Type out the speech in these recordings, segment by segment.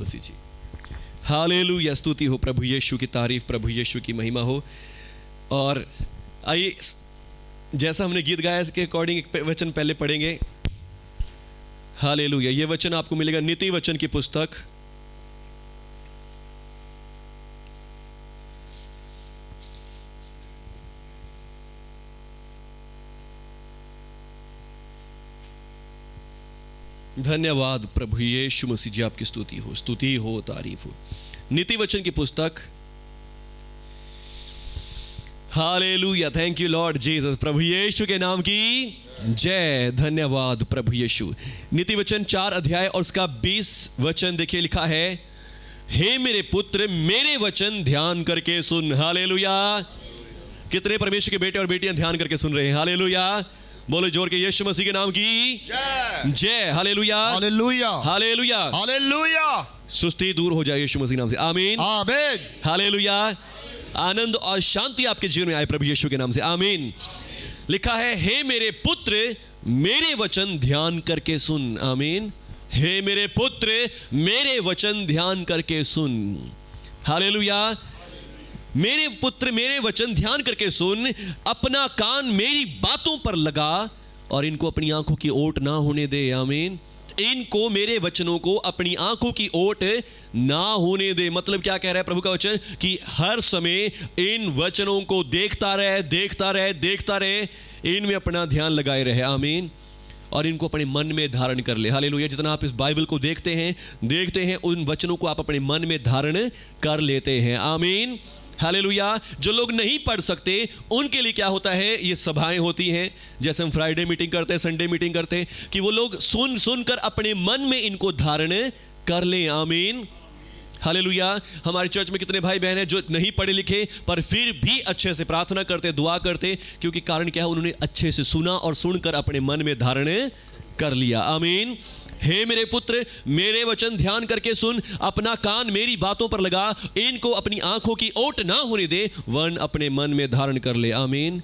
मसीह जी। Hallelujah, स्तुति हो प्रभु यीशु की तारीफ, प्रभु यीशु की महिमा हो। और आइए, जैसा हमने गीत गाया इसके अकॉर्डिंग एक वचन पहले पढ़ेंगे। हालेलुया, ये वचन आपको मिलेगा नीति वचन की पुस्तक, धन्यवाद प्रभु यीशु मसीह जी, आपकी स्तुति हो तारीफ हो। नीति वचन की पुस्तक, hallelujah, thank you Lord Jesus, प्रभु यीशु के नाम की जय। धन्यवाद प्रभु यीशु। नीति वचन 4 अध्याय और उसका 20 वचन देखिए, लिखा है, हे मेरे पुत्र मेरे वचन ध्यान करके सुन। हालेलुया, कितने परमेश्वर के बेटे और बेटियां ध्यान करके सुन रहे हैं? हालेलुया, बोलो जोर के, यीशु मसीह के नाम की जय। Hallelujah, hallelujah, hallelujah, hallelujah. सुस्ती दूर हो जाए यीशु मसीह नाम से, आमीन, आमीन। हालेलुया, आनंद और शांति आपके जीवन में आए प्रभु यीशु के नाम से, आमीन। लिखा है, हे मेरे पुत्र मेरे वचन ध्यान करके सुन। आमीन। हे मेरे पुत्र मेरे वचन ध्यान करके सुन। हालेलुया, मेरे पुत्र मेरे वचन ध्यान करके सुन, अपना कान मेरी बातों पर लगा और इनको अपनी आंखों की ओट ना होने दे। आमीन। इनको, मेरे वचनों को अपनी आंखों की ओट ना होने दे। मतलब क्या कह रहा है प्रभु का वचन? कि हर समय इन वचनों को देखता रहे, देखता रहे, देखता रहे, इनमें अपना ध्यान लगाए रहे। आमीन। और इनको अपने मन में धारण कर ले। हालेलुया, जितना आप इस बाइबल को देखते हैं उन वचनों को आप अपने मन में धारण कर लेते हैं। आमीन। हालेलुया। जो लोग नहीं पढ़ सकते उनके लिए क्या होता है, ये सभाएं होती हैं, जैसे हम फ्राइडे मीटिंग करते हैं, संडे मीटिंग करते हैं, कि वो लोग सुन कर अपने मन में इनको धारण कर लें। आमीन। हालेलुया। हमारे चर्च में कितने भाई बहन हैं जो नहीं पढ़े लिखे पर फिर भी अच्छे से प्रार्थना करते, दुआ करते, क्योंकि कारण क्या है, उन्होंने अच्छे से सुना और सुनकर अपने मन में धारण कर लिया। आमीन। हे मेरे पुत्र मेरे वचन ध्यान करके सुन, अपना कान मेरी बातों पर लगा, इनको अपनी आंखों की ओट ना होने दे, वरन अपने मन में धारण कर ले। आमीन।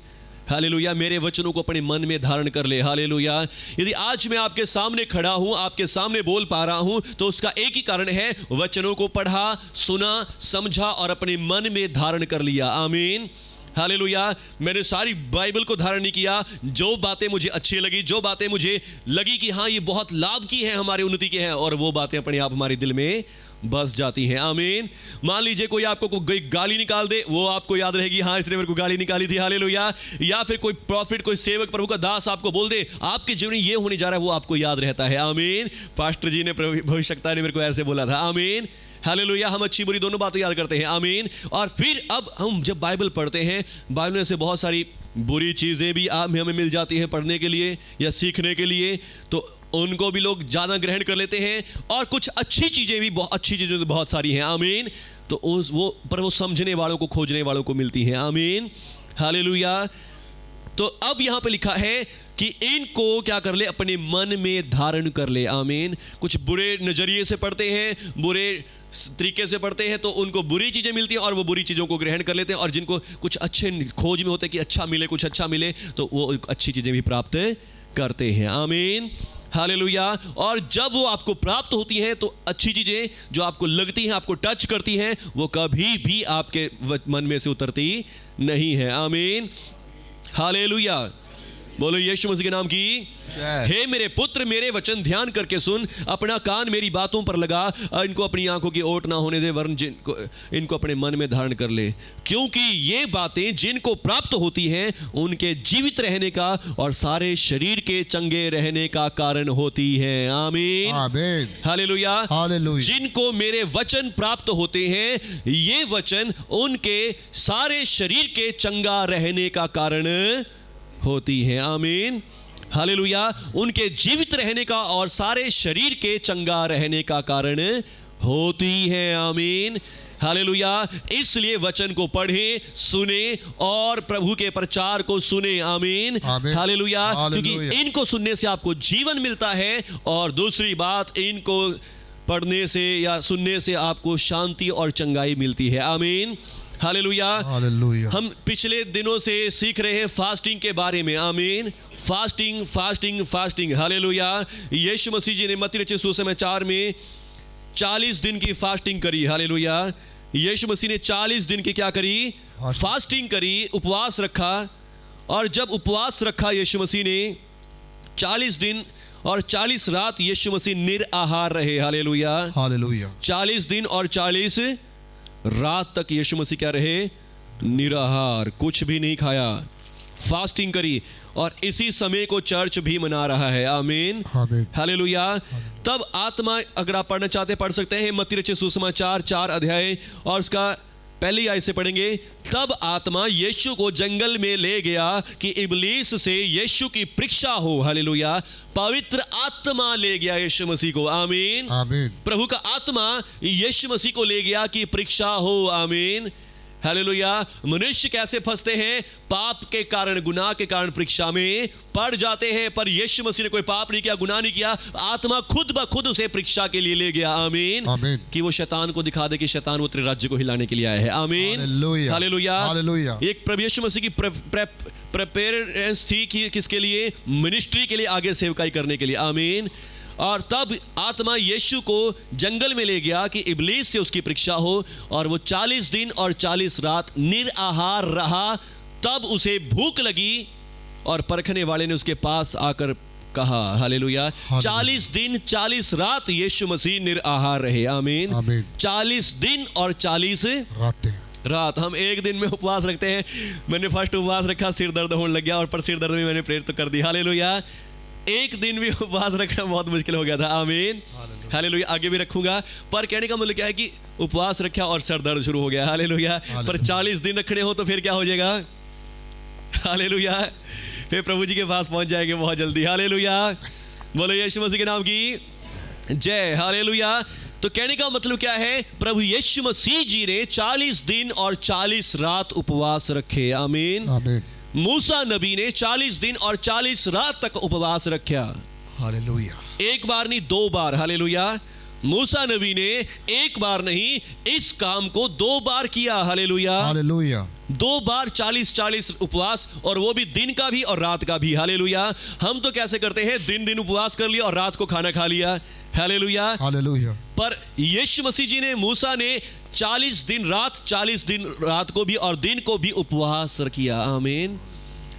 हालेलुया। मेरे वचनों को अपने मन में धारण कर ले। हालेलुया। यदि आज मैं आपके सामने खड़ा हूं, आपके सामने बोल पा रहा हूं, तो उसका एक ही कारण है, वचनों को पढ़ा, सुना, समझा और अपने मन में धारण कर लिया। आमीन। हालेलुया। मैंने सारी बाइबल को धारण नहीं किया, जो बातें मुझे अच्छी लगी, जो बातें मुझे लगी कि हाँ ये बहुत लाभ की है, हमारे उन्नति के हैं, और वो बातें अपने आप हमारे दिल में बस जाती हैं। आमीन। मान लीजिए कोई आपको कोई गाली निकाल दे, वो आपको याद रहेगी, हाँ इसने मेरे को गाली निकाली थी। हालेलुया। या फिर कोई प्रॉफिट, कोई सेवक, प्रभु का दास आपको बोल दे, आपके जीवन में ये होने जा रहा है, वो आपको याद रहता है। आमीन। पास्टर जी ने, भविष्यवक्ता ने मेरे को ऐसे बोला था। आमीन। हालेलुया। हम अच्छी बुरी दोनों बातें याद करते हैं। आमीन। और फिर अब हम जब बाइबल पढ़ते हैं, बाइबल में से बहुत सारी बुरी चीज़ें भी हमें मिल जाती हैं पढ़ने के लिए या सीखने के लिए, तो उनको भी लोग ज़्यादा ग्रहण कर लेते हैं, और कुछ अच्छी चीज़ें भी, अच्छी चीज़ें तो बहुत सारी हैं। आमीन। तो वो समझने वालों को, खोजने वालों को मिलती हैं। आमीन। हालेलुया। तो अब यहाँ पे लिखा है कि इनको क्या कर ले, अपने मन में धारण कर ले। आमीन। कुछ बुरे नजरिए से पढ़ते हैं, बुरे तरीके से पढ़ते हैं, तो उनको बुरी चीजें मिलती हैं और वो बुरी चीजों को ग्रहण कर लेते हैं, और जिनको कुछ अच्छे खोज में होते हैं कि अच्छा मिले, कुछ अच्छा मिले, तो वो अच्छी चीजें भी प्राप्त करते हैं। आमीन। हालेलुया। और जब वो आपको प्राप्त होती हैं, तो अच्छी चीजें जो आपको लगती हैं, आपको टच करती हैं, वो कभी भी आपके मन में से उतरती नहीं है। आमीन। हालेलुया। बोलो यीशु मसीह के नाम की हे मेरे पुत्र मेरे वचन ध्यान करके सुन, अपना कान मेरी बातों पर लगा, इनको अपनी आंखों की ओट ना होने दे, वरन इनको अपने मन में धारण कर ले, क्योंकि ये बातें जिनको प्राप्त होती हैं उनके जीवित रहने का और सारे शरीर के चंगे रहने का कारण होती हैं। आमीन। आमीन। हालेलुया। हालेलुया। जिनको मेरे वचन प्राप्त होते हैं, ये वचन उनके सारे शरीर के चंगा रहने का कारण होती है। आमीन। हालेलुया। उनके जीवित रहने का और सारे शरीर के चंगा रहने का कारण होती है। आमीन। हालेलुया। इसलिए वचन को पढ़े, सुने और प्रभु के प्रचार को सुने। आमीन। हालेलुया। क्योंकि इनको सुनने से आपको जीवन मिलता है, और दूसरी बात, इनको पढ़ने से या सुनने से आपको शांति और चंगाई मिलती है। आमीन। हालेलुया। हालेलुया। हम पिछले दिनों से सीख रहे हैं फास्टिंग के बारे में। आमीन। Fasting, fasting, fasting. हालेलुया। यीशु मसीह जी ने मत्ती रचित सुसमाचार में 40 दिन की फास्टिंग करी। हालेलुया। यीशु मसीह ने 40 दिन की क्या करी? फास्टिंग करी, उपवास रखा। और जब उपवास रखा यीशु मसीह ने 40 दिन और 40 रात यीशु मसीह निराहार रहे। Hallelujah, hallelujah. 40 दिन और 40 रात तक यीशु मसीह क्या रहे? निराहार, कुछ भी नहीं खाया, फास्टिंग करी। और इसी समय को चर्च भी मना रहा है। आमीन, आमीन। हालेलुया। तब आत्मा, अगर आप पढ़ना चाहते पढ़ सकते हैं, मत्ती रचित सुसमाचार 4 अध्याय और उसका पहली आयत से पढ़ेंगे। तब आत्मा यीशु को जंगल में ले गया कि इब्लीस से यीशु की परीक्षा हो। हालेलुया। पवित्र आत्मा ले गया यीशु मसीह को। आमीन, आमीन। प्रभु का आत्मा यीशु मसीह को ले गया कि परीक्षा हो। आमीन, हालेलुया। मनुष्य कैसे फंसते हैं? पाप के कारण, गुनाह के कारण परीक्षा में पड़ जाते हैं। पर यीशु मसीह ने कोई पाप नहीं किया, गुनाह नहीं किया। आत्मा खुद ब खुद उसे परीक्षा के लिए ले गया। आमीन, आमीन। कि वो शैतान को दिखा दे कि शैतान वो तेरे राज्य को हिलाने के लिए आया है। आमीन, हालेलुया, हालेलुया, हालेलुया। एक प्रभु यीशु मसीह की प्रिपेयरेंस थी कि किसके लिए? मिनिस्ट्री के लिए, आगे सेवकाई करने के लिए। आमीन। और तब आत्मा यीशु को जंगल में ले गया कि इब्लीस से उसकी परीक्षा हो। और वो 40 दिन और 40 रात निराहार रहा। तब उसे भूख लगी और परखने वाले ने उसके पास आकर कहा। हालेलुया। 40 दिन 40 रात यीशु मसीह निराहार रहे। आमीन, आमीन। 40 दिन और 40 रात। हम एक दिन में उपवास रखते हैं। मैंने फर्स्ट उपवास रखा, सिर दर्द होने लग गया, और पर सिर दर्द में मैंने प्रेयर तो कर दी। हालेलुया। एक दिन भी उपवास रखना बहुत मुश्किल हो गया था। आमीन, हालेलुया। आगे भी रखूंगा, पर कहने का मतलब क्या है कि उपवास रखा और सर दर्द शुरू हो गया। हालेलुया। पर 40 दिन रखने हो तो फिर क्या हो जाएगा? हालेलुया। फिर प्रभु जी के पास पहुंच जाएंगे बहुत जल्दी। हालेलुया। बोलो यीशु मसीह के नाम की जय। हालेलुया। तो कहने का मतलब क्या है? प्रभु यीशु मसीह जी ने 40 दिन और 40 रात उपवास रखे। आमीन, आमीन। मूसा नबी ने 40 दिन और 40 रात तक उपवास रखा। हालेलुया। एक बार नहीं, 2 बार। हालेलुया। मूसा नबी ने एक बार नहीं, इस काम को 2 बार किया। Hallelujah, hallelujah. 2 बार 40-40 उपवास, और वो भी दिन का भी और रात का भी। हालेलुया। हम तो कैसे करते हैं? दिन दिन उपवास कर लिया और रात को खाना खा लिया। Hallelujah, hallelujah. पर यीशु मसीह जी ने, मूसा ने 40 दिन रात, 40 दिन रात को भी और दिन को भी उपवास किया। आमीन,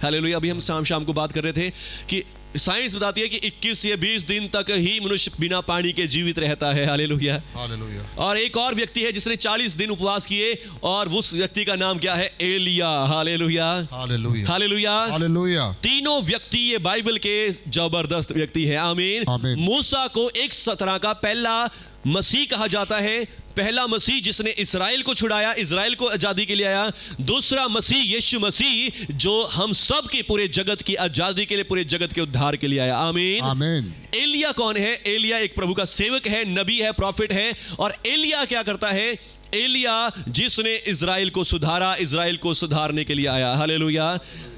हालेलुया। अभी हम शाम को बात कर रहे थे कि साइंस बताती है कि 21 या 20 दिन तक ही मनुष्य बिना पानी के जीवित रहता है। Hallelujah, hallelujah. और एक और व्यक्ति है जिसने 40 दिन उपवास किए, और उस व्यक्ति का नाम क्या है? एलिया। Hallelujah, hallelujah. Hallelujah, hallelujah. तीनों व्यक्ति ये बाइबल के जबरदस्त व्यक्ति हैं। आमीन, आमीन। मूसा को एक तरह का पहला मसीह कहा जाता है। पहला मसीह जिसने इस्राएल को छुड़ाया, इस्राएल को आजादी के लिए आया। दूसरा मसीह यीशु मसीह जो हम सब के पूरे जगत की आजादी के लिए, पूरे जगत के उद्धार के लिए आया। आमीन, आमीन। एलिया कौन है? एलिया एक प्रभु का सेवक है, नबी है, प्रॉफिट है। और एलिया क्या करता है? एलिया जिसने इस्राएल को सुधारा, इस्राएल को सुधारने के लिए आया। हालेलुया।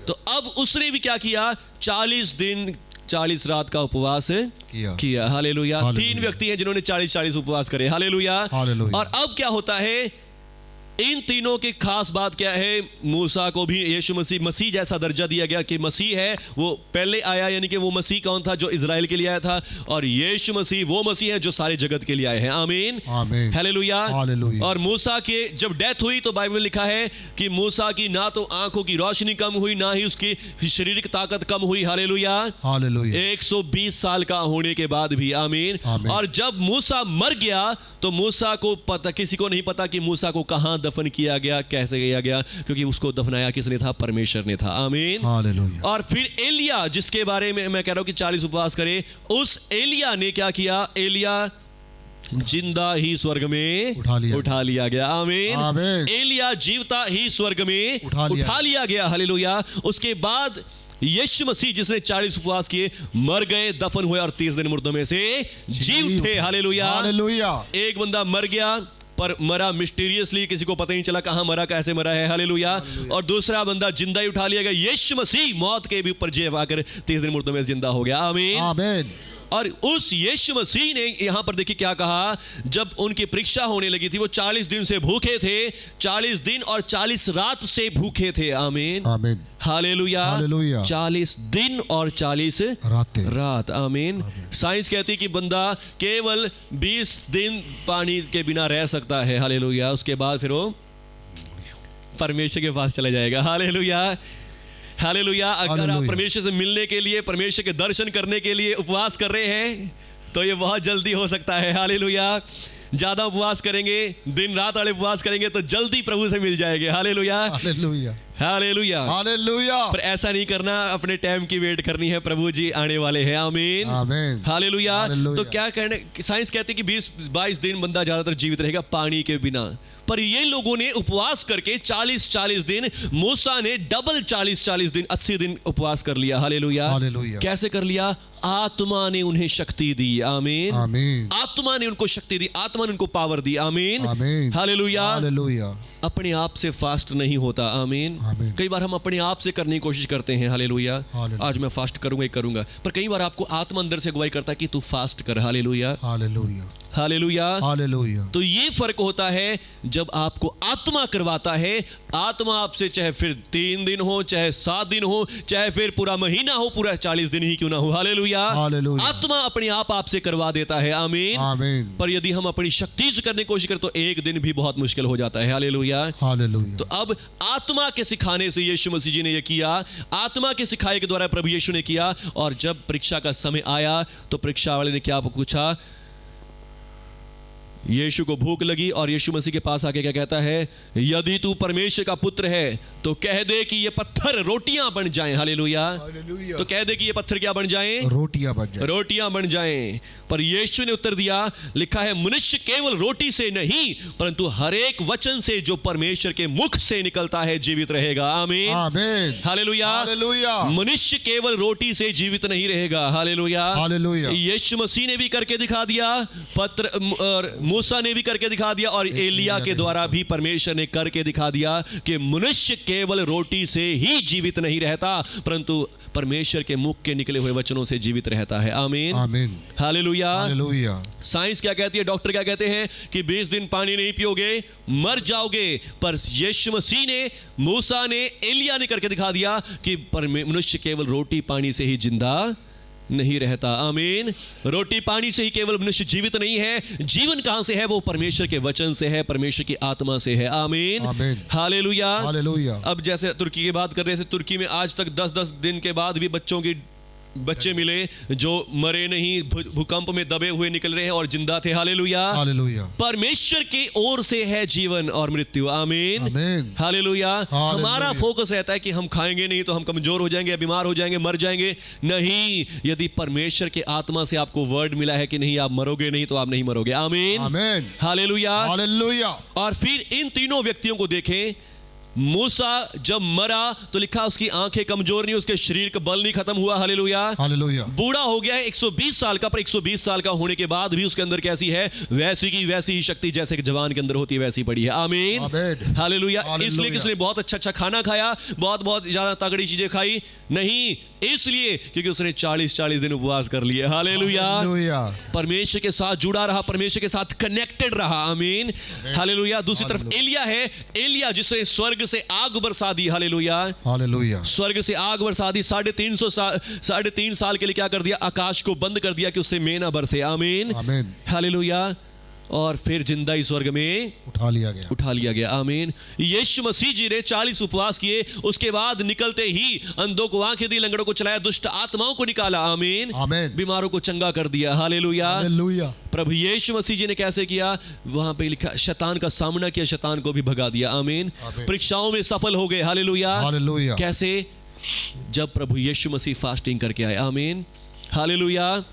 तो अब उसने भी क्या किया? 40 दिन 40 रात का उपवास किया। हालेलुया। 3 व्यक्ति हैं जिन्होंने 40-40 उपवास करे। हालेलुया। और अब क्या होता है? इन तीनों की खास बात क्या है? मूसा को भी यीशु मसीह जैसा दर्जा दिया गया कि मसीह है, वो पहले आया, यानी कि वो मसीह कौन था? जो इजराइल के लिए आया था। और यीशु मसीह वो मसीह है जो सारे जगत के लिए आए हैं। आमीन, आमीन। हालेलुया। हालेलुया। और मूसा के जब डेथ हुई तो बाइबल में लिखा है कि मूसा की ना तो आंखों की रोशनी कम हुई, ना ही उसकी शारीरिक ताकत कम हुई। Hallelujah, hallelujah. 120 साल का होने के बाद भी। आमीन। और जब मूसा मर गया तो मूसा को पता, किसी को नहीं पता कि मूसा को कहां दफन किया गया, कैसे किया गया, क्योंकि उसको दफनाया किसने था? परमेश्वर ने था। आमीन, हालेलुया। और फिर एलिया, जिसके बारे में मैं कह रहा हूं कि 40 उपवास करे, उस एलिया ने क्या किया? एलिया जिंदा ही स्वर्ग में उठा लिया गया। आमीन, आमीन। एलिया जीवता ही स्वर्ग में उठा लिया गया। हालेलुया। उसके बाद यीशु मसीह जिसने 40 उपवास किए, मर गए, दफन हुए, और 30 दिन मुर्दों में से जी उठे। Hallelujah, hallelujah. एक बंदा मर गया पर मरा मिस्टीरियसली, किसी को पता नहीं चला कहां मरा, कैसे मरा है। हालेलुया। और दूसरा बंदा जिंदा ही उठा लिया गया। यीशु मसीह मौत के भी ऊपर जय पाकर 30 दिन मुर्दों में जिंदा हो गया। आमीन, आमीन। और उस यीशु मसीह ने यहां पर देखिए क्या कहा, जब उनकी परीक्षा होने लगी थी, वो 40 दिन से भूखे थे, 40 दिन और 40 रात से भूखे थे। आमीन आमीन हालेलुया। हालेलुया। 40 दिन और 40 रातें। रात। आमीन। साइंस कहती है कि बंदा केवल 20 दिन पानी के बिना रह सकता है। हालेलुया। उसके बाद फिर वो परमेश्वर के पास चला जाएगा। Hallelujah hallelujah. अगर आप हालेलुया। परमेश्वर से मिलने के लिए, परमेश्वर के दर्शन करने के लिए उपवास कर रहे हैं तो ये बहुत जल्दी हो सकता है। हालेलुया। ज्यादा उपवास करेंगे, दिन रात वाले उपवास करेंगे तो जल्दी प्रभु से मिल जाएंगे। Hallelujah hallelujah hallelujah. हालेलुया। पर ऐसा नहीं करना, अपने टाइम की वेट करनी है, प्रभु जी आने वाले हैं। आमीन आमीन हालेलुया। हालेलुया। तो क्या कहने, साइंस कहती है कि 20-22 दिन बंदा ज्यादातर जीवित रहेगा पानी के बिना, पर ये लोगों ने उपवास करके 40-40 दिन, मूसा ने डबल 40-40 दिन 80 दिन उपवास कर लिया। Hallelujah hallelujah. कैसे कर लिया? आत्मा ने उन्हें शक्ति दी। आमीन आमीन आत्मा ने उनको शक्ति दी, आत्मा ने उनको पावर दी। आमीन आमीन हालेलुया। हालेलुया। अपने आप से फास्ट नहीं होता। आमीन आमीन। कई बार हम अपने आप से करने की कोशिश करते हैं। Hallelujah hallelujah. आज मैं फास्ट करूंगा ही करूंगा, पर कई बार आपको आत्मा अंदर से अगुवाई करता है कि तू फास्ट कर। Hallelujah hallelujah hallelujah. हालेलुया। तो ये फर्क होता है जब आपको आत्मा करवाता है। आत्मा आपसे चाहे फिर 3 दिन हो, चाहे 7 दिन हो, चाहे फिर पूरा महीना हो, पूरा 40 दिन ही क्यों ना हो। Hallelujah hallelujah. आत्मा अपने आप आपसे करवा देता है। आमीन आमीन। पर यदि हम अपनी शक्ति से करने की कोशिश करें तो एक दिन भी बहुत मुश्किल हो जाता है। हालेलुया। हालेलुया। तो अब आत्मा के सिखाने से यीशु मसीह जी ने यह किया, आत्मा के सिखाए के द्वारा प्रभु यीशु ने किया। और जब परीक्षा का समय आया तो परीक्षा वाले ने क्या पूछा? यीशु को भूख लगी और यीशु मसीह के पास आके क्या कहता है? यदि तू परमेश्वर का पुत्र है तो कह दे कि ये पत्थर रोटियां बन जाएं। हालेलुया। तो कह दे कि ये पत्थर क्या बन जाएं? रोटियां बन जाएं। रोटियां बन जाएं। पर यीशु ने उत्तर दिया, लिखा है मनुष्य केवल रोटी से नहीं परंतु हर एक वचन से जो परमेश्वर के मुख से निकलता है जीवित रहेगा। आमीन आमीन हालेलुया। हालेलुया। मनुष्य केवल रोटी से जीवित नहीं रहेगा। Hallelujah hallelujah. यीशु मसीह ने भी करके दिखा दिया, मूसा ने भी करके दिखा दिया, और एलिया के द्वारा भी परमेश्वर ने करके दिखा दिया कि मनुष्य केवल रोटी से ही जीवित नहीं रहता परंतु परमेश्वर के मुख के निकले हुए वचनों से जीवित रहता है। आमीन आमीन हालेलुया। हालेलुया। साइंस क्या कहती है, डॉक्टर क्या कहते हैं कि 20 दिन पानी नहीं पियोगे मर जाओगे, पर यीशु मसीह ने, मूसा ने, एलिया ने करके दिखा दिया कि मनुष्य केवल रोटी पानी से ही जिंदा नहीं रहता। आमीन रोटी पानी से ही केवल मनुष्य जीवित नहीं है। जीवन कहां से है? वो परमेश्वर के वचन से है, परमेश्वर की आत्मा से है। आमीन आमीन हालेलुया हालेलुया। अब जैसे तुर्की की बात कर रहे थे, तुर्की में आज तक 10-10 दिन के बाद भी बच्चे मिले जो मरे नहीं, भूकंप में दबे हुए निकल रहे हैं और जिंदा थे। Hallelujah hallelujah. परमेश्वर की ओर से है जीवन और मृत्यु। आमीन आमीन हालेलुया। हालेलुया। हमारा फोकस रहता है कि हम खाएंगे नहीं तो हम कमजोर हो जाएंगे, बीमार हो जाएंगे, मर जाएंगे। नहीं, यदि परमेश्वर के आत्मा से आपको वर्ड मिला है कि नहीं आप मरोगे नहीं, तो आप नहीं मरोगे। आमीन आमीन हालेलुया। हालेलुया। और फिर इन तीनों व्यक्तियों को देखें। मूसा जब मरा तो लिखा उसकी आंखें कमजोर नहीं, उसके शरीर का बल नहीं खत्म हुआ। Hallelujah hallelujah. बूढ़ा हो गया है 120 साल का, पर 120 साल का होने के बाद भी उसके अंदर कैसी है? वैसी की वैसी ही शक्ति जैसे कि जवान के अंदर होती है वैसी पड़ी है। आमीन आमीन हालेलुया। हालेलुया। इसलिए कि उसने बहुत अच्छा खाना खाया, बहुत ज्यादा तगड़ी चीजें खाई नहीं, इसलिए क्योंकि उसने 40 दिन उपवास कर लिए। Hallelujah hallelujah. परमेश्वर के साथ जुड़ा रहा, परमेश्वर के साथ कनेक्टेड रहा। आमीन हालेलुया। दूसरी तरफ एलिया है, एलिया जिसने स्वर्ग से आग बरसा दी। Hallelujah hallelujah. स्वर्ग से आग बरसा दी। 3.5 साल के लिए क्या कर दिया? आकाश को बंद कर दिया कि उससे मेना बरसे। आमीन आमीन हालेलुया। और फिर जिंदा ही स्वर्ग में उठा लिया गया। आमीन यीशु मसीह जी ने 40 उपवास किए, उसके बाद निकलते ही अंधों को आंखें दी, लंगड़ों को चलाया, दुष्ट आत्माओं को निकाला। आमीन आमीन बीमारों को चंगा कर दिया। Hallelujah hallelujah. प्रभु यीशु मसीह जी ने कैसे किया? वहां पे लिखा शैतान का सामना किया, शैतान को भी भगा दिया। आमीन परीक्षाओं में सफल हो गए। Hallelujah hallelujah. कैसे? जब प्रभु यीशु मसीह फास्टिंग करके आए। आमीन हालेलुया।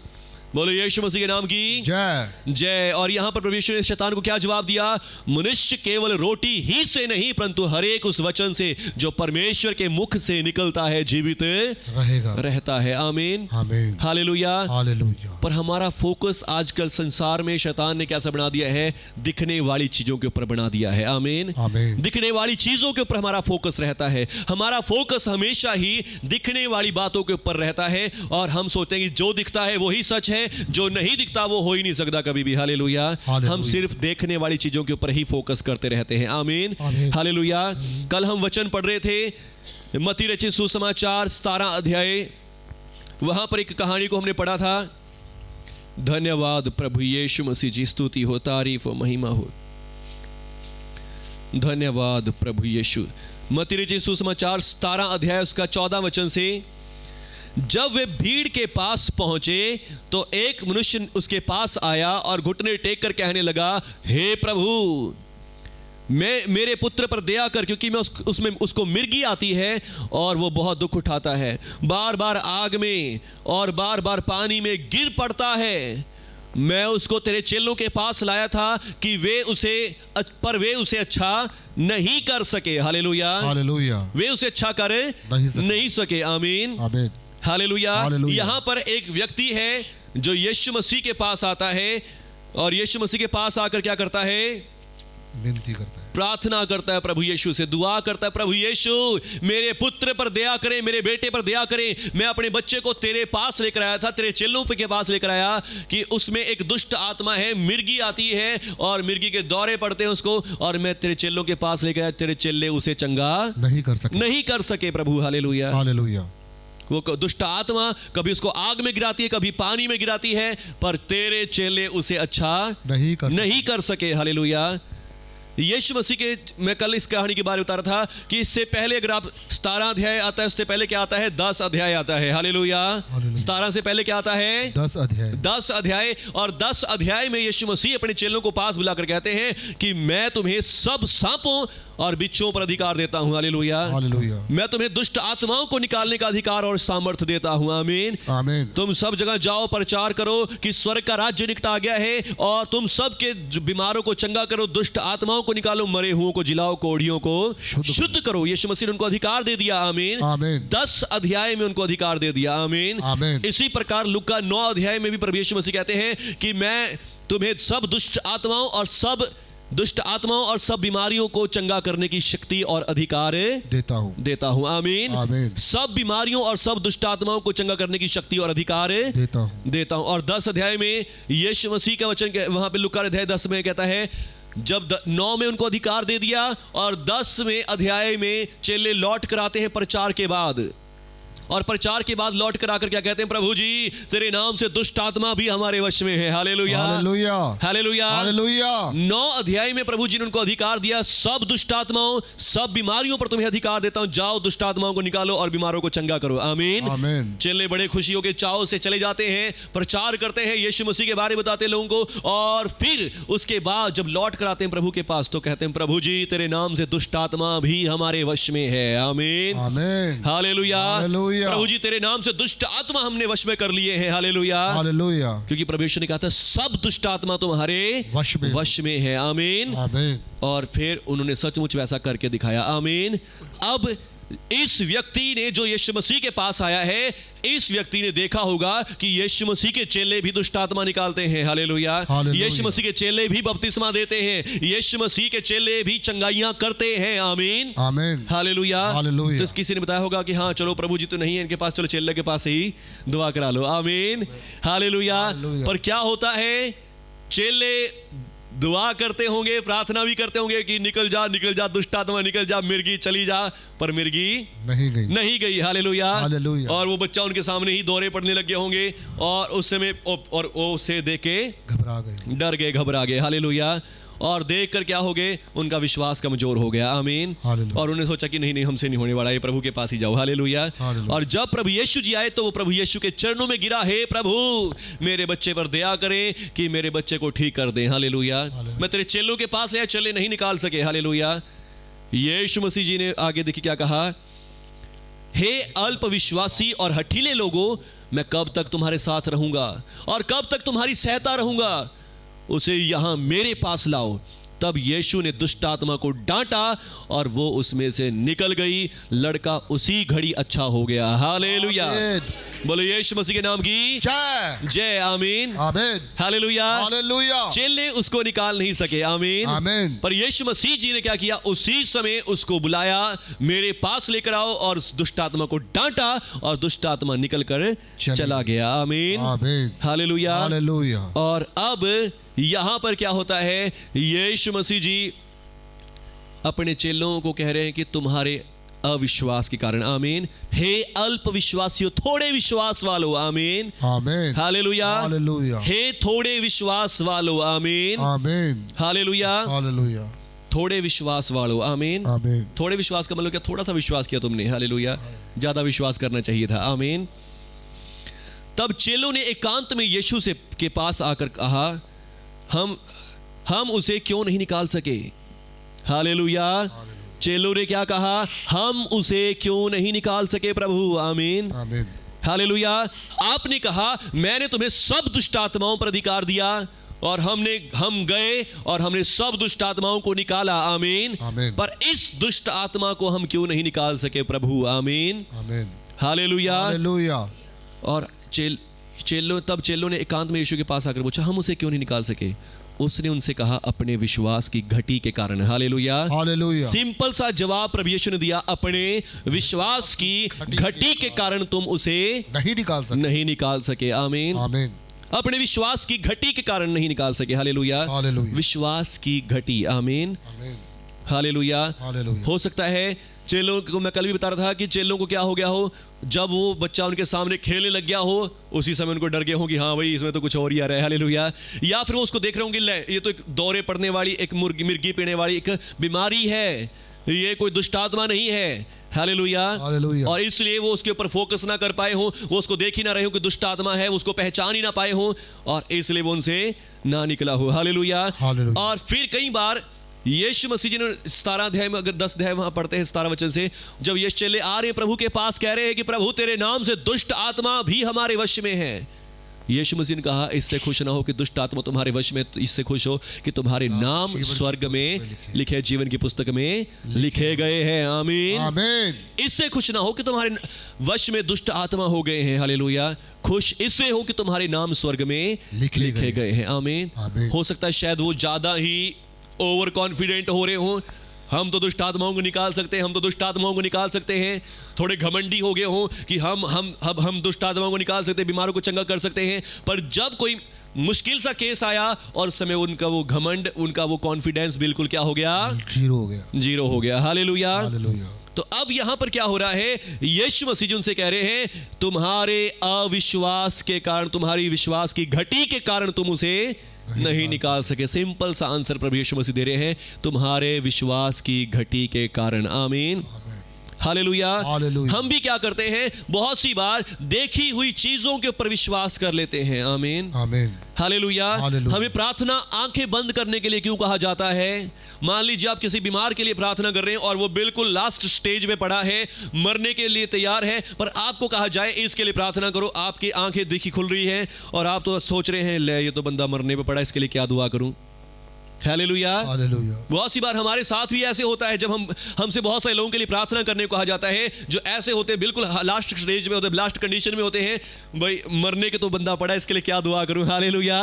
बोलो यीशु मसीह के नाम की जय जय। और यहां पर प्रभु यीशु ने शैतान को क्या जवाब दिया? मनुष्य केवल रोटी ही से नहीं परंतु हर एक उस वचन से जो परमेश्वर के मुख से निकलता है जीवित रहता है। आमीन आमीन हालेलुया हालेलुया। पर हमारा फोकस आजकल संसार में शैतान ने कैसा बना दिया है? दिखने वाली चीजों के ऊपर बना दिया है। आमीन आमीन। दिखने वाली चीजों के ऊपर हमारा फोकस रहता है। हमारा फोकस हमेशा ही दिखने वाली बातों के ऊपर रहता है और हम सोचते हैं कि जो दिखता है वही सच है, है, जो नहीं दिखता वो हो ही नहीं सकता कभी भी। हालेलुया। हालेलुया। हम सिर्फ देखने वाली चीजों के ऊपर ही फोकस करते रहते हैं। आमीन। आमीन। हालेलुया। कल हम वचन पढ़ रहे थे मत्ती रचित सुसमाचार 17 अध्याय, वहां पर एक कहानी को हमने पढ़ा था। धन्यवाद प्रभु यीशु मसीह जी, स्तुति हो, तारीफ हो, महिमा हो। धन्यवाद प्रभु यीशु। मत्ती रचित सुसमाचार 17 अध्याय उसका 14 वचन से, जब वे भीड़ के पास पहुंचे तो एक मनुष्य उसके पास आया और घुटने टेक कर कहने लगा, हे प्रभु, मेरे पुत्र पर दया कर, क्योंकि मैं उसमें उसको मिर्गी आती है और वो बहुत दुख उठाता है, बार बार आग में और बार बार पानी में गिर पड़ता है। मैं उसको तेरे चेलों के पास लाया था कि वे उसे अच्छा नहीं कर सके। हालेलुया। हालेलुया। वे उसे अच्छा कर नहीं सके। आमीन। आमीन। हालेलुया। हालेलुया। यहां पर एक व्यक्ति है जो यीशु मसीह के पास आता है, और यीशु मसीह के पास आकर क्या करता है? विनती करता है, प्रार्थना करता है प्रभु यीशु से, दुआ करता है, प्रभु यीशु मेरे पुत्र पर दया करें, मेरे बेटे पर दया करें। मैं अपने बच्चे को तेरे पास लेकर आया था, तेरे चेलों के पास लेकर आया कि उसमें एक दुष्ट आत्मा है, मिर्गी आती है और मिर्गी के दौरे पड़ते हैं उसको, और मैं तेरे चेलों के पास लेकर आया, तेरे चेले उसे चंगा नहीं कर सके प्रभु। हालेलुया। हालेलुया। वो दुष्ट आत्मा कभी उसको आग में गिराती है, कभी पानी में गिराती है, पर तेरे चेले उसे अच्छा नहीं कर सके। हालेलुया। यीशु मसीह के, मैं कल इस कहानी के बारे में बता रहा था कि इससे पहले अगर आप 17 अध्याय आता है, उससे पहले क्या आता है? 10 अध्याय आता है। हालेलुया। 17 से पहले क्या आता है? 10 अध्याय। और 10 अध्याय में यीशु मसीह अपने चेलों को पास बुलाकर कहते हैं कि मैं तुम्हें सब सांपों और बिच्छुओं पर अधिकार देता हूं। हालेलुया। हालेलुया। मैं तुम्हें दुष्ट आत्माओं को निकालने का अधिकार और सामर्थ्य देता हूं। आमीन। आमीन। तुम सब जगह जाओ, प्रचार करो कि स्वर्ग का राज्य निकट आ गया है, और तुम सबके बीमारों को चंगा करो, दुष्ट आत्माओं को निकालो, मरे हुओं को जिलाओ, कोढ़ियों को शुद्ध करो। यीशु मसीह ने उनको अधिकार दे दिया। आमीन। आमीन। 10 अध्याय में उनको अधिकार दे दिया। आमीन। आमीन। इसी प्रकार लूका 9 अध्याय में भी प्रभु यीशु मसीह कहते हैं कि मैं तुम्हें सब दुष्ट आत्माओं और सब बीमारियों को चंगा करने की शक्ति और अधिकार देता हूं। आमीन। आमीन। सब बीमारियों और सब दुष्ट आत्माओं को चंगा करने की शक्ति और अधिकार देता हूं। और 10 अध्याय में यीशु मसीह का वचन, वहां पे लूका अध्याय 10 में कहता है, जब 9 में उनको अधिकार दे दिया और 10वें अध्याय में चेले लौट कर आते हैं प्रचार के बाद, और प्रचार के बाद लौट कर आकर क्या कहते हैं? प्रभु जी, तेरे नाम से दुष्ट आत्मा भी हमारे वश में है। हालेलुया। हालेलुया। हालेलुया। हालेलुया। 9 अध्याय में प्रभु जी ने उनको अधिकार दिया, सब दुष्ट आत्माओं, सब बीमारियों पर तुम्हें अधिकार देता हूं, जाओ दुष्ट आत्माओं को निकालो और बीमारों को चंगा करो। आमीन। आमीन। चेले बड़े खुशियों के चाव से चले जाते हैं, प्रचार करते हैं, यीशु मसीह के बारे में बताते हैं लोगों को, और फिर उसके बाद जब लौट कर आते हैं प्रभु के पास तो कहते हैं, प्रभु जी, तेरे नाम से दुष्ट आत्मा भी हमारे वश में है। आमीन। आमीन। हालेलुया। हालेलुया। प्रभु जी, तेरे नाम से दुष्ट आत्मा हमने वश में कर लिए हैं। हालेलुया। हालेलुया। क्योंकि परमेश्वर ने कहा था सब दुष्ट आत्मा तुम्हारे वश में है। आमीन। आमीन। और फिर उन्होंने सचमुच वैसा करके दिखाया। आमीन। अब इस व्यक्ति ने, जो यीशु मसीह के पास आया है, इस व्यक्ति ने देखा होगा कि यीशु मसीह के चेले भी दुष्ट आत्मा निकालते हैं। हालेलुया। यीशु मसीह के चेले भी बपतिस्मा देते हैं, यीशु मसीह के चेले भी चंगाइयां करते हैं। आमीन। आमीन। हालेलुया। हालेलुया। तो किसी ने बताया होगा कि हाँ चलो, प्रभु जी तो नहीं है इनके पास, चलो चेले के पास ही दुआ करा लो। आमीन। हालेलुया। पर क्या होता है? चेले दुआ करते होंगे, प्रार्थना भी करते होंगे कि निकल जा दुष्ट आत्मा, निकल जा, मिर्गी चली जा, पर मिर्गी नहीं गई। हालेलुया। और वो बच्चा उनके सामने ही दौरे पड़ने लगे होंगे, और उस समय और वो उसे देख के डर गए, घबरा गए। हालेलुया। और देख कर क्या हो गए? उनका विश्वास कमजोर हो गया। आमीन। और उन्हें सोचा कि नहीं हमसे नहीं होने वाला, ये प्रभु के पास ही जाओ। हालेलुया। और जब प्रभु यीशु जी आए तो वो प्रभु यीशु के चरणों में गिरा, हे प्रभु, मेरे बच्चे पर दया करें कि मेरे बच्चे को ठीक कर दें। हालेलुया। मैं तेरे चेलों के पास गया, चेले नहीं निकाल सके। हालेलुया। यीशु मसीह जी ने आगे देखिए क्या कहा, हे अल्प विश्वासी और हठीले लोगों, मैं कब तक तुम्हारे साथ रहूंगा और कब तक तुम्हारी सहायता रहूंगा? उसे यहां मेरे पास लाओ। तब यीशु ने दुष्ट आत्मा को डांटा और वो उसमें से निकल गई। लड़का उसी घड़ी अच्छा हो गया। हालेलुया। बोलो यीशु मसीह के नाम की जय। जय। आमीन। आमीन। हालेलुया। हालेलुया। चेले उसको निकाल नहीं सके। आमीन। आमीन। पर यीशु मसीह जी ने क्या किया, उसी समय उसको बुलाया, मेरे पास लेकर आओ, और उस दुष्ट आत्मा को डांटा और दुष्ट आत्मा निकल कर चला गया। आमीन। आमीन। हालेलुया। हालेलुया। और अब यहां पर क्या होता है, यीशु मसीह जी अपने चेलों को कह रहे हैं कि तुम्हारे अविश्वास के कारण, आमीन, हे अल्प विश्वासियों, थोड़े विश्वास वालों, आमीन। आमीन। हालेलुया। हालेलुया। हे थोड़े विश्वास वालों, आमीन। आमीन। हालेलुया। हालेलुया। थोड़े विश्वास वालों, आमीन। आमीन। थोड़े विश्वास का मतलब क्या, थोड़ा सा विश्वास किया तुमने। हालेलुया। ज्यादा विश्वास करना चाहिए था। आमीन। तब चेलों ने एकांत में यीशु से के पास आकर कहा, हम उसे क्यों नहीं निकाल सके। हालेलुया। चेलों ने क्या कहा, हम उसे क्यों नहीं निकाल सके प्रभु। आमीन। आमीन। हालेलुया। आपने कहा मैंने तुम्हें सब दुष्ट आत्माओं पर अधिकार दिया, और हम गए और हमने सब दुष्ट आत्माओं को निकाला। आमीन। आमीन। पर इस दुष्ट आत्मा को हम क्यों नहीं निकाल सके प्रभु। आमीन। आमीन। हालेलुया। हालेलुया। और चेलों ने एकांत में यीशु के पास आकर पूछा, हम उसे क्यों नहीं निकाल सके। उसने उनसे कहा, अपने विश्वास की घटी के कारण। हालेलुया। हालेलुया। सिंपल सा जवाब प्रभु यीशु ने दिया, अपने विश्वास की घटी के कारण तुम उसे नहीं निकाल सके। आमीन। आमीन। अपने विश्वास की घटी के कारण नहीं निकाल सके। हालेलुया। हालेलुया। विश्वास की घटी। आमीन। आमीन। हालेलुया। हालेलुया। हो सकता है चेलों को, मैं कल भी बता रहा था कि चेलों को क्या हो गया हो, जब वो बच्चा उनके सामने खेलने लग गया हो, उसी समय उनको डर गए हो कि हाँ भाई इसमें तो कुछ और ही आ रहा है। हालेलुया। या फिर वो उसको देख रहे होंगे, ले ये तो एक दौरे पड़ने वाली, एक मिर्गी पीने वाली एक बीमारी है, ये कोई दुष्ट आत्मा नहीं है। हालेलुया। हालेलुया। और इसलिए वो उसके ऊपर फोकस ना कर पाए हो, वो उसको देख ही ना रहे हो कि दुष्ट आत्मा है, उसको पहचान ही ना पाए हो, और इसलिए वो उनसे ना निकला हो। हालेलुया। हालेलुया। और फिर कई बार यीशु मसीह जी ने 17 अध्याय में, अगर 10 अध्याय वहां पढ़ते हैं 17 वचन से, जब ये चेले आ रहे हैं प्रभु के पास, कह रहे हैं कि प्रभु तेरे नाम से दुष्ट आत्मा भी हमारे वश में है। यीशु मसीह ने कहा, इससे खुश ना हो कि दुष्ट आत्मा तुम्हारे वश में, इससे खुश हो कि तुम्हारे नाम स्वर्ग में लिखे, जीवन की पुस्तक में लिखे गए हैं। आमीन। आमीन। इससे खुश ना हो कि तुम्हारे वश में दुष्ट आत्मा हो गए हैं। हालेलुया। खुश इससे हो कि तुम्हारे नाम स्वर्ग में लिखे गए हैं। आमीन। हो सकता है शायद वो ज्यादा ही ओवर कॉन्फिडेंट हो रहे हो, हम तो दुष्ट आत्माओं को निकाल सकते हैं, हम तो दुष्ट आत्माओं को निकाल सकते हैं। थोड़े घमंडी हो गए हो कि हम दुष्ट आत्माओं को निकाल सकते हैं, बीमारों को चंगा कर सकते हैं। पर जब कोई मुश्किल सा केस आया और उस समय उनका वो घमंड, उनका वो कॉन्फिडेंस बिल्कुल क्या हो गया, जीरो हो गया। हालेलुया। तो अब यहां पर क्या हो रहा है, यीशु मसीह जी उनसे कह रहे हैं, तुम्हारे अविश्वास के कारण, तुम्हारी विश्वास की घटी के कारण तुम उसे नहीं निकाल सके। सिंपल सा आंसर प्रभु यीशु मसीह दे रहे हैं, तुम्हारे विश्वास की घटी के कारण। आमीन। हालेलुया। हम भी क्या करते हैं, बहुत सी बार देखी हुई चीजों के ऊपर विश्वास कर लेते हैं। आमीन। आमीन। हालेलुया। हमें प्रार्थना आंखें बंद करने के लिए क्यों कहा जाता है। मान लीजिए आप किसी बीमार के लिए प्रार्थना कर रहे हैं और वो बिल्कुल लास्ट स्टेज में पड़ा है, मरने के लिए तैयार है, पर आपको कहा जाए इसके लिए प्रार्थना करो, आपकी आंखें देखी खुल रही हैं और आप तो सोच रहे हैं, ले ये तो बंदा मरने पे पड़ा, इसके लिए क्या दुआ करूं। हालेलुया। बहुत सी बार हमारे साथ भी ऐसे होता है, जब हमसे बहुत सारे लोगों के लिए प्रार्थना करने को कहा जाता है, जो ऐसे होते हैं बिल्कुल लास्ट स्टेज में होते हैं, लास्ट कंडीशन में होते हैं, भाई मरने के तो बंदा पड़ा, इसके लिए क्या दुआ करूं। हालेलुया।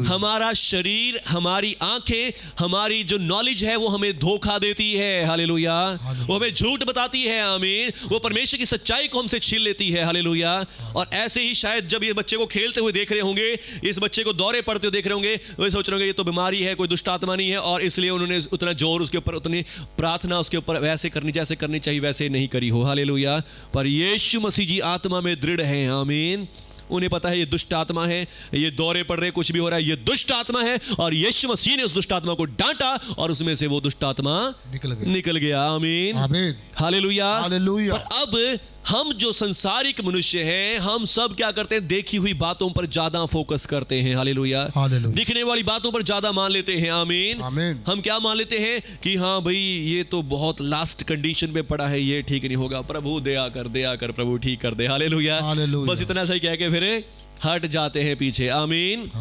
हमारा शरीर, हमारी आंखें, हमारी जो नॉलेज है वो हमें धोखा देती है। हालेलुया। वो हमें झूठ बताती है। आमीन। वो परमेश्वर की सच्चाई को हमसे छीन लेती है। हालेलुया। और ऐसे ही शायद जब ये बच्चे को खेलते हुए देख रहे होंगे, इस बच्चे को दौरे पड़ते हुए देख रहे होंगे, वो सोच रहे होंगे ये तो बीमारी है, कोई दुष्ट आत्मा नहीं है, और इसलिए उन्होंने उतना जोर उसके ऊपर, उतनी प्रार्थना उसके ऊपर वैसे करनी जैसे करनी चाहिए वैसे नहीं करी हो। हालेलुया। पर यीशु मसीह जी आत्मा में दृढ़ हैं। आमीन। उन्हें पता है ये दुष्ट आत्मा है, ये दौरे पड़ रहे, कुछ भी हो रहा है, ये दुष्ट आत्मा है, और यीशु मसीह ने उस दुष्ट आत्मा को डांटा और उसमें से वो दुष्ट आत्मा निकल गया। आमीन। हालेलुया। पर अब हम जो संसारिक मनुष्य हैं, हम सब क्या करते हैं, देखी हुई बातों पर ज्यादा फोकस करते हैं। हालेलुया। दिखने वाली बातों पर ज्यादा मान लेते हैं। आमीन। हम क्या मान लेते हैं कि हाँ भाई ये तो बहुत लास्ट कंडीशन में पड़ा है, ये ठीक नहीं होगा, प्रभु दया कर प्रभु ठीक कर दे। हालेलुया। बस इतना सही कह के फिर हट जाते हैं पीछे। आमीन।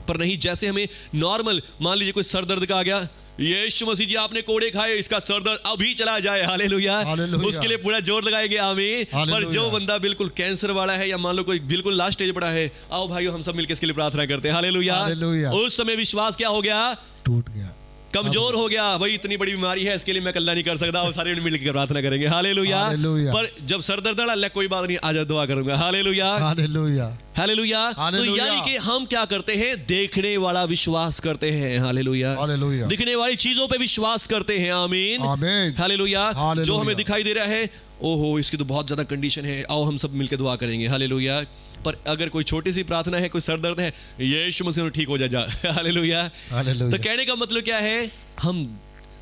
पर नहीं, जैसे हमें नॉर्मल, मान लीजिए कोई सर दर्द का आ गया, यीशु मसीह जी आपने कोड़े खाए, इसका सर दर्द अभी चला जाए, हालेलुया। हालेलुया। उसके लिए पूरा जोर लगाएंगे, आमीन। पर हालेलुया। जो बंदा बिल्कुल कैंसर वाला है या मान लो कोई बिल्कुल लास्ट स्टेज पड़ा है, आओ भाइयों हम सब मिलकर इसके लिए प्रार्थना करते हैं, हालेलुया। हालेलुया। उस समय विश्वास क्या हो गया? टूट गया, कमजोर हो गया। भाई इतनी बड़ी बीमारी है, इसके लिए मैं कल्ला नहीं कर सकता, और सारे मिलकर प्रार्थना करेंगे, हालेलुया। हालेलुया। पर जब सर दर्द अल्लाह कोई बात नहीं, आज दुआ करूंगा, हालेलुया, हालेलुया, हालेलुया। तो हालेलुया। यानी कि हम क्या करते हैं? देखने वाला विश्वास करते हैं, हालेलुया। हालेलुया, दिखने वाली चीजों पे विश्वास करते हैं, आमीन, आमीन, हालेलुया। हालेलुया। जो हमें दिखाई दे रहा है, ओहो इसकी तो बहुत ज्यादा कंडीशन है, आओ हम सब मिलकर दुआ करेंगे, हालेलुया। पर अगर कोई छोटी सी प्रार्थना है, कोई सर दर्द है, यीशु मसीह ठीक हो जा, हालेलुया। हालेलुया। तो कहने का मतलब क्या है? हम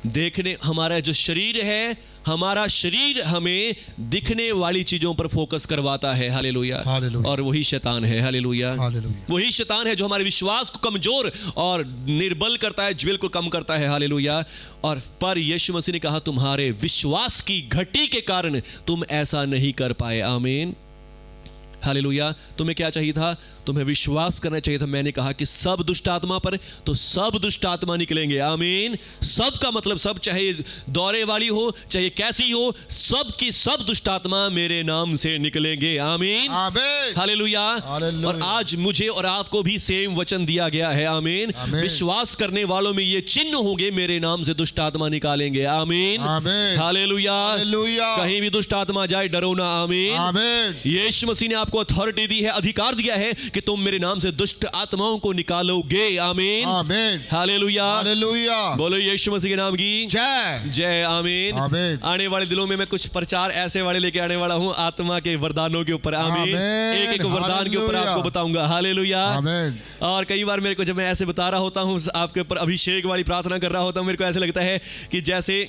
देखने, हमारा जो शरीर है, हमारा शरीर हमें दिखने वाली चीजों पर फोकस करवाता है, हालेलुया। हालेलुया। और वही शैतान है, हालेलुया। हालेलुया। वही शैतान है जो हमारे विश्वास को कमजोर और निर्बल करता है, बिल्कुल कम करता है, हालेलुया। और पर यीशु मसीह ने कहा तुम्हारे विश्वास की घटी के कारण तुम ऐसा नहीं कर पाए, आमीन, हालेलुया। तुम्हें क्या चाहिए था? तुम्हें विश्वास करना चाहिए था। मैंने कहा कि सब दुष्ट आत्मा पर, तो सब दुष्ट आत्मा निकलेंगे, आमीन। सब का मतलब सब, चाहे दौरे वाली हो, चाहे कैसी हो, सब की सब दुष्ट आत्मा मेरे नाम से निकलेंगे, आमीन, आमीन, हालेलुया। हालेलुया। और आज मुझे और आपको भी सेम वचन दिया गया है, आमीन। आमीन। विश्वास करने वालों में ये चिन्ह होंगे, मेरे नाम से दुष्ट आत्मा निकालेंगे, आमीन, आमीन, हालेलुया। हालेलुया। कहीं भी दुष्ट आत्मा जाए, डरो ना, आमीन। आमीन, यीशु मसीह ने आपको अथॉरिटी दी है, अधिकार दिया है कि तुम मेरे नाम से दुष्ट आत्माओं को निकालोगे, आमीन, आमीन, हालेलुया। हालेलुया। बोलो यीशु मसीह के नाम की जय, जय, आमीन। आमीन। आने वाले दिनों में मैं कुछ प्रचार ऐसे वाले लेके आने वाला हूं, आत्मा के वरदानों के ऊपर, आमीन। आमीन। एक एक वरदान के ऊपर हालेलुया। आपको बताऊंगा, हालेलुया। आमीन, और कई बार मेरे को जब मैं ऐसे बता रहा होता हूं, आपके ऊपर अभिषेक वाली प्रार्थना कर रहा होता हूं, मेरे को ऐसे लगता है कि जैसे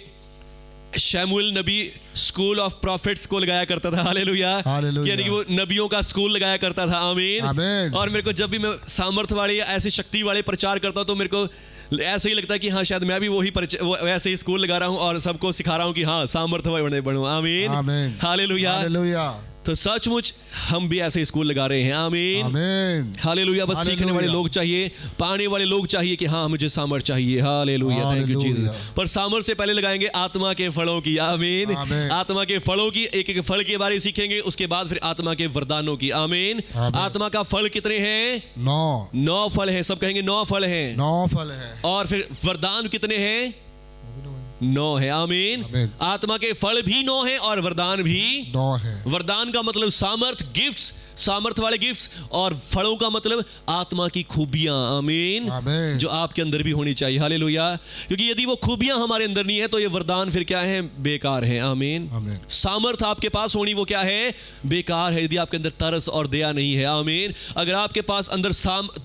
शमूएल नबी स्कूल ऑफ प्रॉफिट्स को लगाया करता था, हालेलुया, हालेलुया। यानी कि वो नबियों का स्कूल लगाया करता था, आमीन, आमीन। और मेरे को जब भी मैं सामर्थ्य वाले या ऐसे शक्ति वाले प्रचार करता हूं, तो मेरे को ऐसे ही लगता है कि हाँ शायद मैं भी वैसे ही स्कूल लगा रहा हूं और सबको सिखा रहा हूं कि हाँ सामर्थ्य बनूं, आमीन, आमीन, हालेलुया। हालेलुया, तो सचमुच हम भी ऐसे स्कूल लगा रहे हैं, आमीन, आमीन, हालेलुया। बस सीखने वाले लोग चाहिए, पाने वाले लोग चाहिए कि हाँ मुझे सामर्थ चाहिए, hallelujah, thank you hallelujah. Jesus. पर सामर्थ से पहले लगाएंगे आत्मा के फलों की, आमीन, आमीन। आत्मा के फलों की, एक एक फल के बारे में सीखेंगे, उसके बाद फिर आत्मा के वरदानों की, आमीन। आमीन। आत्मा का फल कितने हैं? 9 9 फल हैं, सब कहेंगे 9 फल हैं। 9 फल है। और फिर वरदान कितने हैं? 9 है, आमीन। आमीन। आत्मा के फल भी 9 हैं और वरदान भी 9 है। वरदान का मतलब सामर्थ, गिफ्ट्स, सामर्थ वाले गिफ्ट्स, और फलों का मतलब आत्मा की खूबियां, आमीन, आमीन। जो आपके अंदर भी होनी चाहिए, हालेलुया। क्योंकि यदि वो खूबियां हमारे अंदर नहीं है तो ये वरदान फिर क्या है? बेकार है, आमीन। आमीन। सामर्थ आपके पास होनी वो क्या है? बेकार है, यदि आपके अंदर तरस और दया नहीं है, आमीन। अगर आपके पास अंदर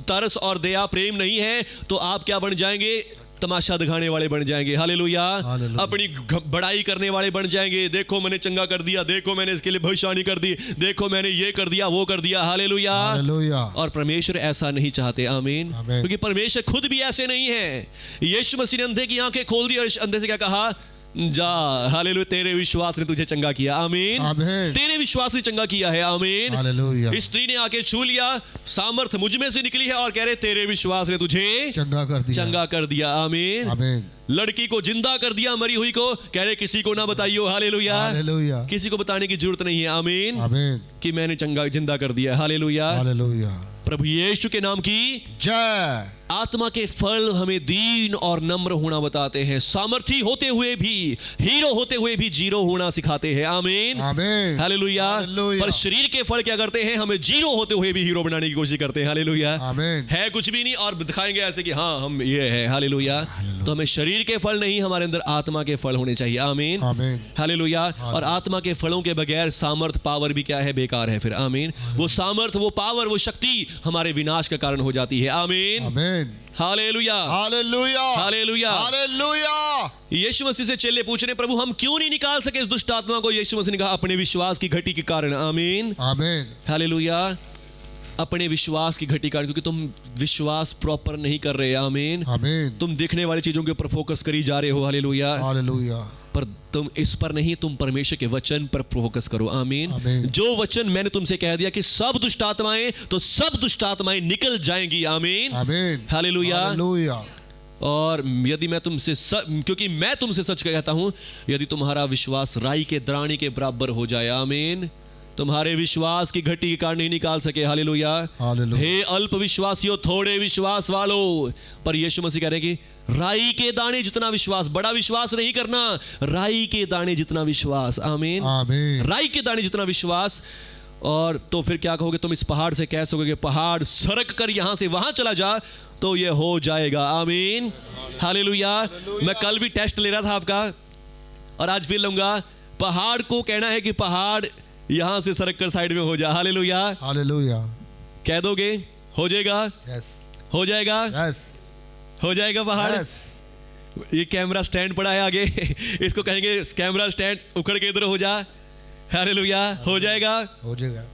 तरस और दया, प्रेम नहीं है, तो आप क्या बन जाएंगे? तमाशा दिखाने वाले बन जाएंगे, हालेलुया। हालेलुया। अपनी बड़ाई करने वाले बन जाएंगे, देखो मैंने चंगा कर दिया, देखो मैंने इसके लिए भविष्यवाणी कर दी, देखो मैंने ये कर दिया, वो कर दिया, हालेलुया। हालेलुया। और परमेश्वर ऐसा नहीं चाहते, आमीन, आमीन। क्योंकि परमेश्वर खुद भी ऐसे नहीं है। यीशु मसीह ने अंधे की आंखें खोल दी और अंधे से क्या कहा? जा, हालेलुया, तेरे विश्वास ने तुझे चंगा किया, आमीन, आमीन। तेरे विश्वास ने चंगा किया है, आमीन। हालेलुया। स्त्री ने आके छू लिया, सामर्थ मुझ में से निकली है और कह रहे तेरे विश्वास ने तुझे चंगा कर दिया। चंगा कर दिया, आमीन। आमीन। लड़की को जिंदा कर दिया, मरी हुई को, कह रहे किसी को ना बताइयो, हालेलुया, हालेलुया। किसी को बताने की जरूरत नहीं है, आमीन, आमीन। कि मैंने चंगा जिंदा कर दिया, हालेलुया। हालेलुया। प्रभु यीशु के नाम की जय। आत्मा के फल हमें दीन और नम्र होना बताते हैं, सामर्थी होते हुए भी, हीरो होते हुए भी जीरो होना सिखाते हैं, आमीन, आमीन। हालेलुया। हालेलुया। पर शरीर के फल क्या करते हैं? हमें जीरो होते हुए भी हीरो बनाने की कोशिश करते हैं, हालेलुया। आमीन। है कुछ भी नहीं और दिखाएंगे ऐसे कि हाँ हम ये है, हालेलुया। तो हमें शरीर के फल नहीं, हमारे अंदर आत्मा के फल होने चाहिए, आमीन, आमीन। हालेलुया। और आत्मा के फलों के बगैर सामर्थ, पावर भी क्या है? बेकार है फिर, आमीन। वो सामर्थ, वो पावर, वो शक्ति हमारे विनाश का कारण हो जाती है, आमीन, आमीन। Hallelujah, hallelujah. हालेलुया। हालेलुया। यीशु मसीह से चेले पूछ रहे प्रभु हम क्यों नहीं निकाल सके इस दुष्ट आत्मा को? यीशु मसीह ने कहा अपने विश्वास की घटी के कारण, आमीन, आमीन। हालेलुया। अपने विश्वास की घटी कारण, क्योंकि तुम विश्वास प्रॉपर नहीं कर रहे, आमीन। आमीन। तुम देखने वाली चीजों के ऊपर फोकस करी जा रहे हो, हालेलुया। हालेलुया। पर तुम इस पर नहीं, तुम परमेश्वर के वचन पर फोकस करो, आमीन। आमीन। जो वचन मैंने तुमसे कह दिया कि सब दुष्ट आत्माएं, तो सब दुष्ट आत्माएं निकल जाएंगी, आमीन, आमीन। हालेलुया। हालेलुया। और यदि मैं तुमसे क्योंकि मैं तुमसे सच कहता हूं, यदि तुम्हारा विश्वास राई के दाने के बराबर हो जाए, आमीन, तुम्हारे विश्वास की घटी के कारण नहीं निकाल सके। हालेलुया। हालेलुया। हे अल्प विश्वासियों, थोड़े विश्वास वालों। पर यीशु मसीह कह रहे हैं कि राई के दाने जितना विश्वास, बड़ा विश्वास नहीं करना, राई के दाने जितना विश्वास, आमीन, आमीन। राई के दाने जितना विश्वास। और तो फिर क्या कहोगे, तुम इस पहाड़ से कह सकोगे पहाड़ सरक कर यहां से वहां चला जा, तो ये हो जाएगा, आमीन, हालेलुया। मैं कल भी टेस्ट ले रहा था आपका और आज फिर लूंगा। पहाड़ को कहना है कि पहाड़ यहां से सरक कर साइड में हो जा, हालेलुया। हालेलुया। कह दोगे हो जाएगा, यस, हो जाएगा, यस, हो जाएगा पहाड़। यस। ये कैमरा स्टैंड पड़ा है आगे, इसको कहेंगे कैमरा स्टैंड उखड़ के इधर हो जा, हालेलुया, हो जाएगा। हो जाएगा।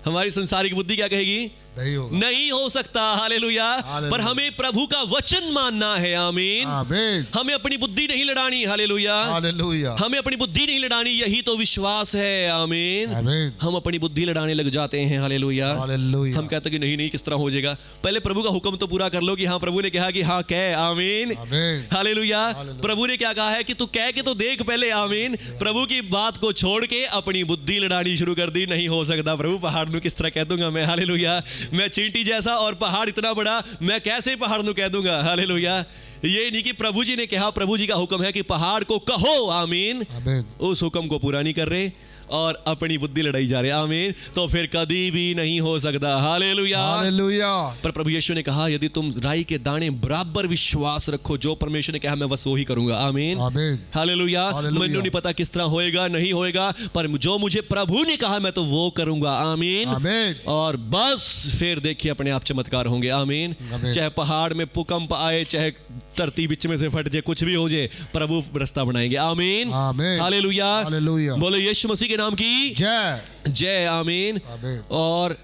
हमारी संसारिक बुद्धि क्या कहेगी, नहीं होगा, नहीं हो सकता, हालेलुया। पर हमें प्रभु का वचन मानना है, आमीन। आमीन। हमें अपनी बुद्धि नहीं लड़ानी, हालेलुया। हालेलुया। हमें अपनी बुद्धि नहीं लड़ानी, यही तो विश्वास है, आमीन। आमीन। हम अपनी बुद्धि लड़ाने लग जाते हैं, हालेलुया। हालेलुया। हम कहते हैं कि नहीं नहीं किस तरह हो जाएगा। पहले प्रभु का हुक्म तो पूरा कर लो कि हाँ, प्रभु ने कहा कि हाँ कह, आमीन, आमीन। हालेलुया। हालेलुया। प्रभु ने क्या कहा है कि तू कह के तो देख पहले, आमीन। प्रभु की बात को छोड़ के अपनी बुद्धि लड़ानी शुरू कर दी, नहीं हो सकता प्रभु, पहाड़ ਨੂੰ किस तरह कह दूंगा मैं, हालेलुया। मैं चींटी जैसा और पहाड़ इतना बड़ा, मैं कैसे पहाड़ ਨੂੰ कह दूंगा, हालेलुया। ये नहीं कि प्रभु जी ने कहा, प्रभु जी का हुक्म है कि पहाड़ को कहो, आमीन। आमीन। उस हुक्म को पूरा नहीं कर रहे और अपनी बुद्धि लड़ाई जा रहे, आमीन, तो फिर कभी भी नहीं हो सकता, हालेलुया। हालेलुया। पर प्रभु यीशु ने कहा यदि तुम राई के दाने बराबर विश्वास रखो, जो परमेश्वर ने कहा मैं बस वही करूंगा, आमीन, आमीन। हालेलुया। हालेलुया। मैंने नहीं पता किस तरह होएगा, नहीं होएगा, पर जो मुझे प्रभु ने कहा मैं तो वो करूंगा, आमीन। आमीन। और बस फिर देखिए अपने आप चमत्कार होंगे, आमीन। आमीन। चाहे पहाड़ में भूकंप आए, चाहे धरती बीच में से फट जाए, कुछ भी हो जाए, प्रभु रास्ता बनाएंगे, आमीन, आमीन। हालेलुया। हालेलुया। बोलो यीशु मसीह के नाम की जय। जय, आमीन। आमीन। और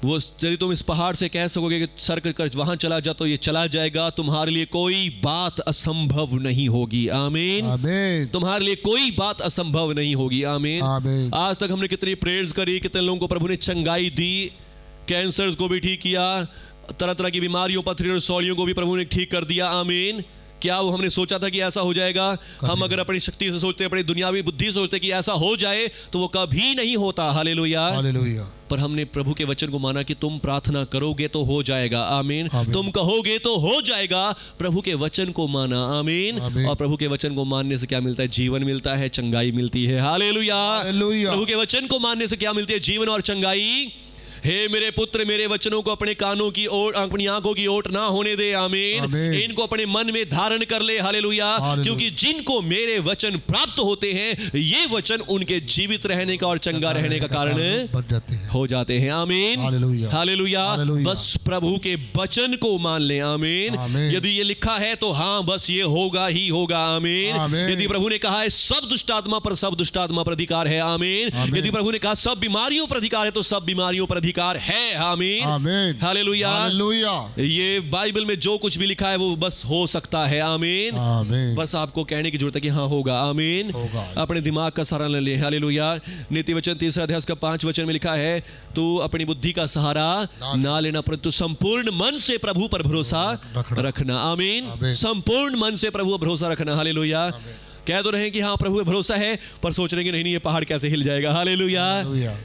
वो यदि तुम इस पहाड़ से कह सकोगे कि सर कर वहां चला जा, तो ये चला जाएगा। तुम्हारे लिए कोई बात असंभव नहीं होगी, आमीन। आमीन। तुम्हारे लिए कोई बात असंभव नहीं होगी, आमीन। आमीन। आज तक हमने कितनी प्रेयर्स करी, कितने लोगों को प्रभु ने चंगाई दी, कैंसर्स को भी ठीक किया, तरह तरह की बीमारियों, पथरी और सौलियों को भी प्रभु ने ठीक कर दिया, आमीन। क्या वो हमने सोचा था कि ऐसा हो जाएगा? हम अगर अपनी शक्ति से सोचते, अपनी दुनियावी बुद्धि से सोचते कि ऐसा हो जाए, तो वो कभी नहीं होता, हालेलुया। हालेलुया। पर हमने प्रभु के वचन को माना कि तुम प्रार्थना करोगे तो हो जाएगा, आमीन। आमीन। तुम कहोगे तो हो जाएगा, प्रभु के वचन को माना, आमीन। आमीन। और प्रभु के वचन को मानने से क्या मिलता है? जीवन मिलता है, चंगाई मिलती है, हालेलुया। हालेलुया। प्रभु के वचन को मानने से क्या मिलती है? जीवन और चंगाई। हे मेरे पुत्र, मेरे वचनों को अपने कानों की ओर, अपनी आंखों की ओट ना होने दे, आमीन। आमीन। इनको अपने मन में धारण कर ले, हालेलुया। हालेलुया। क्योंकि जिनको मेरे वचन प्राप्त होते हैं, ये वचन उनके जीवित रहने का और चंगा रहने का कारण बन जाते हैं। हो जाते हैं, आमीन, हालेलुया। हालेलुया। हालेलुया। बस प्रभु के वचन को मान ले, आमीन। आमीन। यदि ये लिखा है तो हाँ, बस ये होगा ही होगा, आमीन। आमीन। यदि प्रभु ने कहा है सब दुष्ट आत्मा पर सब दुष्ट आत्मा पर अधिकार है, आमीन। आमीन। यदि प्रभु ने कहा सब बीमारियों पर अधिकार है, तो सब बीमारियों पर अधिकार है, आमीन, आमीन। हालेलुया। हालेलुया। ये बाइबल में जो कुछ भी लिखा है वो बस हो सकता है, आमीन। आमीन। बस आपको कहने की जरूरत है कि हाँ होगा, आमीन। होगा। अपने दिमाग का सहारा ले ले, हालेलुया। नीति वचन 3 अध्याय का 5 वचन में लिखा है, तू अपनी बुद्धि का सहारा ना लेना, परंतु संपूर्ण मन से प्रभु पर भरोसा रखना, आमीन। आमीन। संपूर्ण मन से प्रभु पर भरोसा रखना, हालेलुया। कह तो रहे कि हाँ प्रभु पे भरोसा है, पर सोच रहे कि नहीं नहीं ये पहाड़ कैसे हिल जाएगा, हालेलुया। हालेलुया।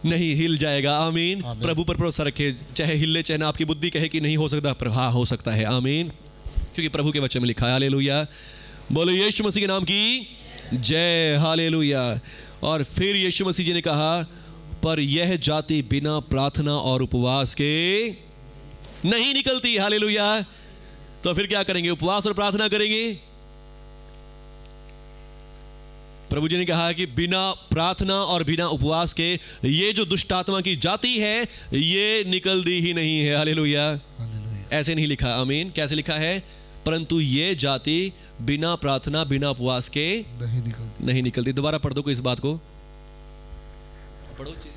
नहीं हिल जाएगा, आमीन। आमीन। प्रभु पर भरोसा रखे, चाहे हिले चाहे ना। आपकी बुद्धि कहे कि नहीं हो सकता, पर हाँ हो सकता है, आमीन, क्योंकि प्रभु के वचन में लिखा है, हालेलुया। बोलो यीशु मसीह के नाम की जय, हालेलुया। और फिर यीशु मसीह जी ने कहा, पर यह जाति बिना प्रार्थना और उपवास के नहीं निकलती, हालेलुया। तो फिर क्या करेंगे? उपवास और प्रार्थना करेंगे। प्रभु जी ने कहा कि बिना प्रार्थना और बिना उपवास के ये जो दुष्ट आत्मा की जाति है, ये निकलती ही नहीं है, हालेलुया। हालेलुया। ऐसे नहीं लिखा, आमीन। कैसे लिखा है? परंतु ये जाति बिना प्रार्थना बिना उपवास के नहीं निकलती। दोबारा पढ़ दो कोई इस बात को, पढ़ो चीज़।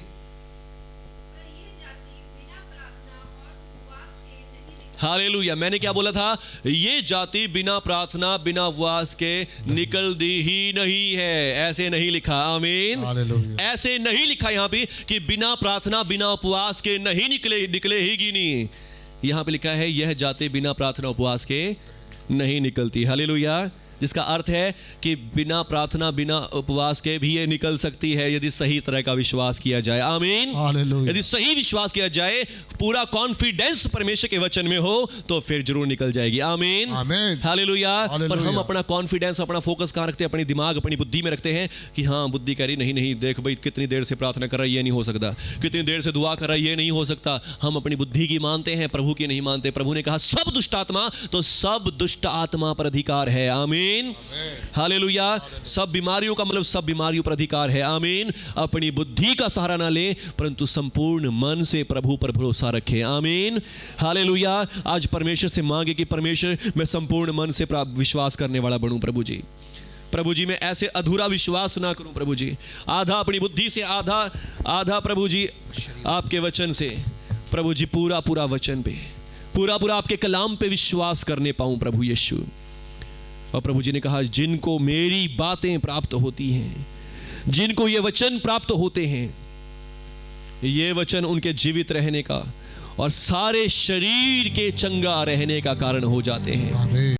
हालेलुया। मैंने क्या बोला था? ये जाति बिना प्रार्थना बिना उपवास के निकलती ही नहीं है, ऐसे नहीं लिखा, आमीन। हालेलुया। ऐसे नहीं लिखा यहाँ पे कि बिना प्रार्थना बिना उपवास के नहीं निकले ही नहीं। यहाँ पे लिखा है यह जाति बिना प्रार्थना उपवास के नहीं निकलती। हालेलुया। जिसका अर्थ है कि बिना प्रार्थना बिना उपवास के भी ये निकल सकती है यदि सही तरह का विश्वास किया जाए। आमीन। हालेलुया। यदि सही विश्वास किया जाए, पूरा कॉन्फिडेंस परमेश्वर के वचन में हो, तो फिर जरूर निकल जाएगी। आमीन। आमीन। हालेलुया। हालेलुया। पर हम अपना कॉन्फिडेंस, अपना फोकस कहाँ रखते हैं? अपनी दिमाग, अपनी बुद्धि में रखते हैं कि हाँ, बुद्धि कह रही नहीं नहीं, देख भाई कितनी देर से प्रार्थना कर रहा है, ये नहीं हो सकता, कितनी देर से दुआ कर रहा है, ये नहीं हो सकता। हम अपनी बुद्धि की मानते हैं, प्रभु की नहीं मानते। प्रभु ने कहा सब दुष्ट आत्मा, तो सब दुष्ट आत्मा पर अधिकार है। आमीन। हालेलुया। सब बीमारियों का मतलब सब बीमारियों पर अधिकार है। आमीन। अपनी बुद्धि का सहारा ना ले, परंतु संपूर्ण मन से प्रभु पर भरोसा रखें। आमीन। हालेलुया। आज परमेश्वर से मांगे कि परमेश्वर, मैं संपूर्ण मन से विश्वास करने वाला बनूं। प्रभु जी, प्रभु जी, मैं ऐसे अधूरा विश्वास ना करूं। प्रभु जी, आधा अपनी बुद्धि से, आधा प्रभु जी आपके वचन से। प्रभु जी, पूरा पूरा वचन पे, पूरा पूरा आपके कलाम पे विश्वास करने पाऊं प्रभु यीशु। और प्रभु जी ने कहा, जिनको मेरी बातें प्राप्त होती हैं, जिनको ये वचन प्राप्त होते हैं, ये वचन उनके जीवित रहने का और सारे शरीर के चंगा रहने का कारण हो जाते हैं। आमीन।